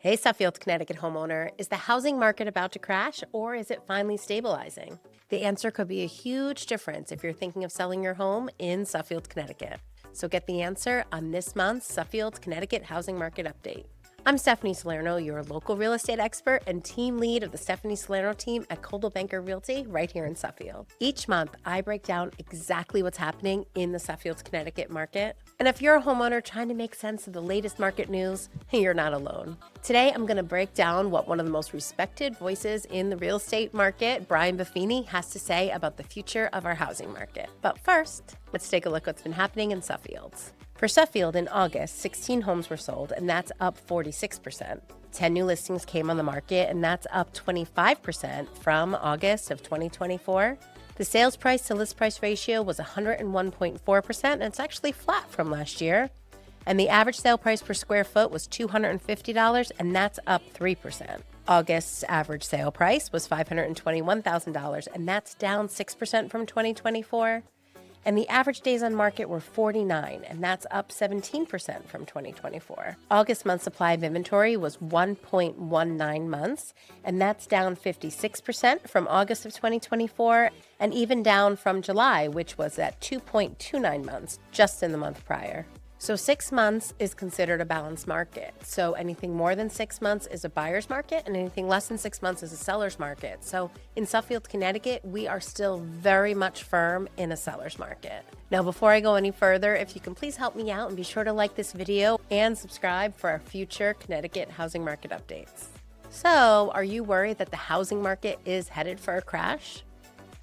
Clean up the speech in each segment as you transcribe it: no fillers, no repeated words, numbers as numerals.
Hey, Suffield, Connecticut homeowner. Is the housing market about to crash or is it finally stabilizing? The answer could be a huge difference if you're thinking of selling your home in Suffield, Connecticut. So get the answer on this month's Suffield, Connecticut Housing Market Update. I'm Stephanie Salerno, your local real estate expert and team lead of the Stephanie Salerno Team at Coldwell Banker Realty right here in Suffield. Each month, I break down exactly what's happening in the Suffield, Connecticut market. And if you're a homeowner trying to make sense of the latest market news, you're not alone. Today, I'm going to break down what one of the most respected voices in the real estate market, Brian Buffini, has to say about the future of our housing market. But first, let's take a look at what's been happening in Suffield. For Suffield, in August, 16 homes were sold, and that's up 46%. 10 new listings came on the market, and that's up 25% from August of 2024. The sales price to list price ratio was 101.4%, and it's actually flat from last year. And the average sale price per square foot was $250, and that's up 3%. August's average sale price was $521,000, and that's down 6% from 2024. And the average days on market were 49, and that's up 17% from 2024. August month supply of inventory was 1.19 months, and that's down 56% from August of 2024, and even down from July, which was at 2.29 months just in the month prior. So 6 months is considered a balanced market. So anything more than 6 months is a buyer's market, and anything less than 6 months is a seller's market. So in Suffield, Connecticut, we are still very much firm in a seller's market. Now, before I go any further, if you can please help me out and be sure to like this video and subscribe for our future Connecticut housing market updates. So, are you worried that the housing market is headed for a crash?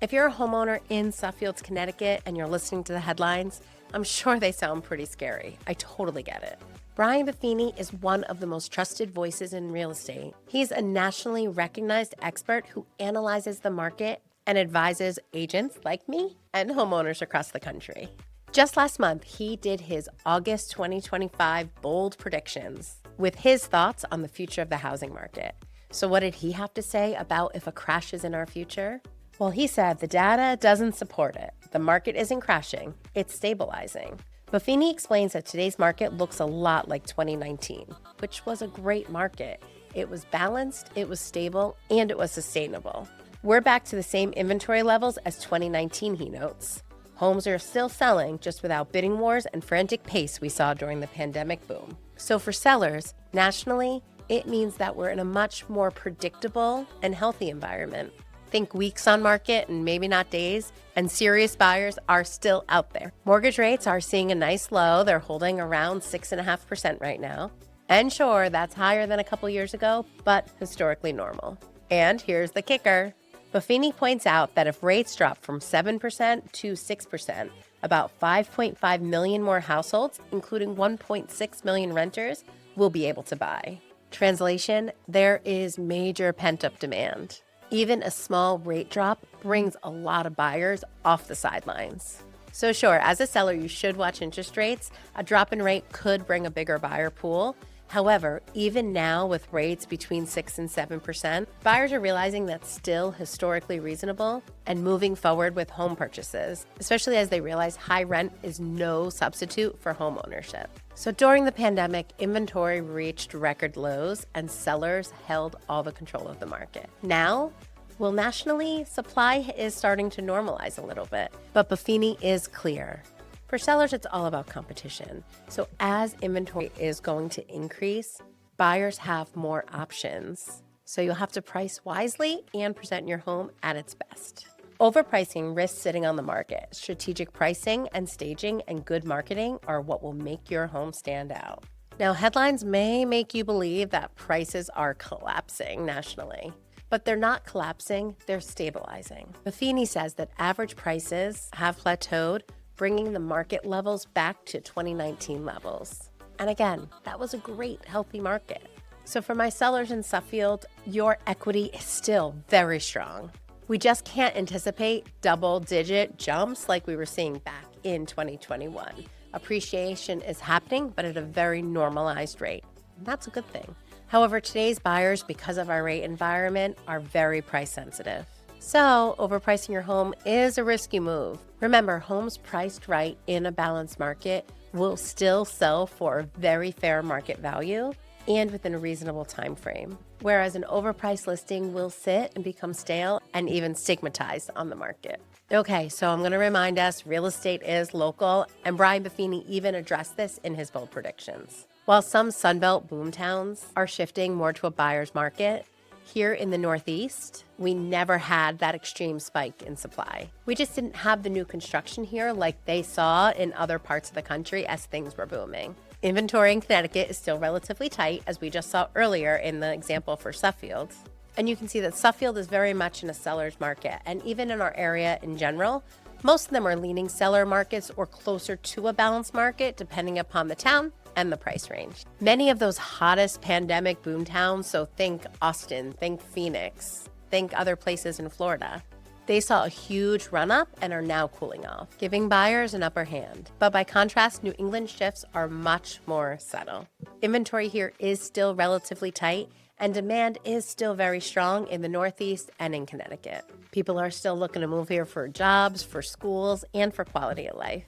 If you're a homeowner in Suffield, Connecticut, and you're listening to the headlines, I'm sure they sound pretty scary. I totally get it. Brian Buffini is one of the most trusted voices in real estate. He's a nationally recognized expert who analyzes the market and advises agents like me and homeowners across the country. Just last month, he did his August 2025 bold predictions with his thoughts on the future of the housing market. So what did he have to say about if a crash is in our future? Well, he said the data doesn't support it. The market isn't crashing, it's stabilizing. Buffini explains that today's market looks a lot like 2019, which was a great market. It was balanced, it was stable, and it was sustainable. We're back to the same inventory levels as 2019, he notes. Homes are still selling, just without bidding wars and frantic pace we saw during the pandemic boom. So for sellers, nationally, it means that we're in a much more predictable and healthy environment. Think weeks on market and maybe not days, and serious buyers are still out there. Mortgage rates are seeing a nice low. They're holding around 6.5% right now. And sure, that's higher than a couple years ago, but historically normal. And here's the kicker. Buffini points out that if rates drop from 7% to 6%, about 5.5 million more households, including 1.6 million renters, will be able to buy. Translation, there is major pent-up demand. Even a small rate drop brings a lot of buyers off the sidelines. So sure, as a seller, you should watch interest rates. A drop in rate could bring a bigger buyer pool. However, even now with rates between 6 and 7%, buyers are realizing that's still historically reasonable and moving forward with home purchases, especially as they realize high rent is no substitute for home ownership. So during the pandemic, inventory reached record lows and sellers held all the control of the market. Now, well, nationally, supply is starting to normalize a little bit, but Buffini is clear. For sellers, it's all about competition. So as inventory is going to increase, buyers have more options. So you'll have to price wisely and present your home at its best. Overpricing risks sitting on the market. Strategic pricing and staging and good marketing are what will make your home stand out. Now, headlines may make you believe that prices are collapsing nationally, but they're not collapsing, they're stabilizing. Buffini says that average prices have plateaued, bringing the market levels back to 2019 levels. And again, that was a great, healthy market. So for my sellers in Suffield, your equity is still very strong. We just can't anticipate double-digit jumps like we were seeing back in 2021. Appreciation is happening, but at a very normalized rate. And that's a good thing. However, today's buyers, because of our rate environment, are very price sensitive. So, overpricing your home is a risky move. Remember, homes priced right in a balanced market will still sell for a very fair market value. and within a reasonable time frame, whereas an overpriced listing will sit and become stale and even stigmatized on the market. Okay, so I'm going to remind us real estate is local, and Brian Buffini even addressed this in his bold predictions. While some Sunbelt boomtowns are shifting more to a buyer's market, here in the Northeast, we never had that extreme spike in supply. We just didn't have the new construction here like they saw in other parts of the country as things were booming. Inventory in Connecticut is still relatively tight, as we just saw earlier in the example for Suffield. And you can see that Suffield is very much in a seller's market, and even in our area in general, most of them are leaning seller markets or closer to a balanced market depending upon the town and the price range. Many of those hottest pandemic boom towns, so think Austin, think Phoenix, think other places in Florida, they saw a huge run up and are now cooling off, giving buyers an upper hand. But by contrast, New England shifts are much more subtle. Inventory here is still relatively tight, and demand is still very strong in the Northeast and in Connecticut. People are still looking to move here for jobs, for schools, and for quality of life.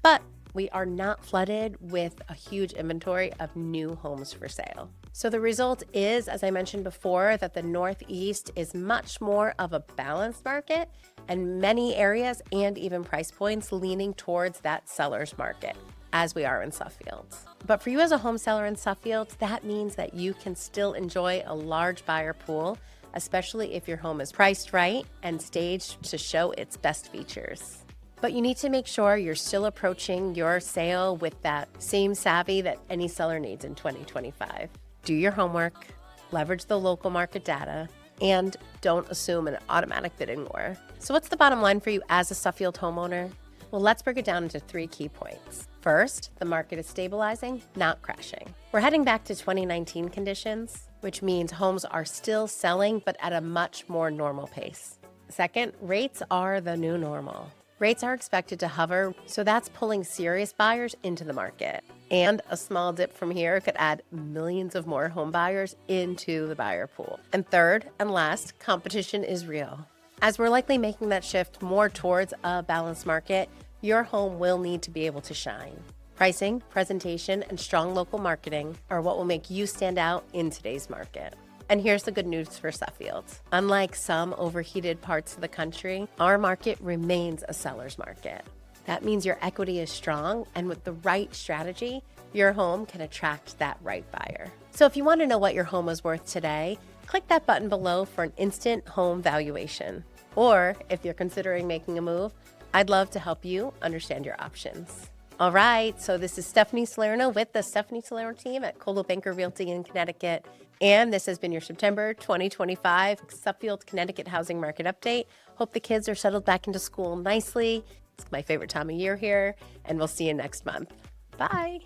But we are not flooded with a huge inventory of new homes for sale. So the result is, as I mentioned before, that the Northeast is much more of a balanced market, and many areas and even price points leaning towards that seller's market, as we are in Suffield. But for you as a home seller in Suffield, that means that you can still enjoy a large buyer pool, especially if your home is priced right and staged to show its best features. But you need to make sure you're still approaching your sale with that same savvy that any seller needs in 2025. Do your homework, leverage the local market data, and don't assume an automatic bidding war. So what's the bottom line for you as a Suffield homeowner? Well, let's break it down into 3 key points. First, the market is stabilizing, not crashing. We're heading back to 2019 conditions, which means homes are still selling, but at a much more normal pace. Second, rates are the new normal. Rates are expected to hover, so that's pulling serious buyers into the market. And a small dip from here could add millions of more home buyers into the buyer pool. And third and last, competition is real. As we're likely making that shift more towards a balanced market, your home will need to be able to shine. Pricing, presentation, and strong local marketing are what will make you stand out in today's market. And here's the good news for Suffield. Unlike some overheated parts of the country, our market remains a seller's market. That means your equity is strong, and with the right strategy, your home can attract that right buyer. So if you want to know what your home is worth today, click that button below for an instant home valuation. Or if you're considering making a move, I'd love to help you understand your options. All right, so this is Stephanie Salerno with the Stephanie Salerno Team at Coldwell Banker Realty in Connecticut. And this has been your September 2025 Suffield, Connecticut housing market update. Hope the kids are settled back into school nicely. It's my favorite time of year here, and we'll see you next month. Bye.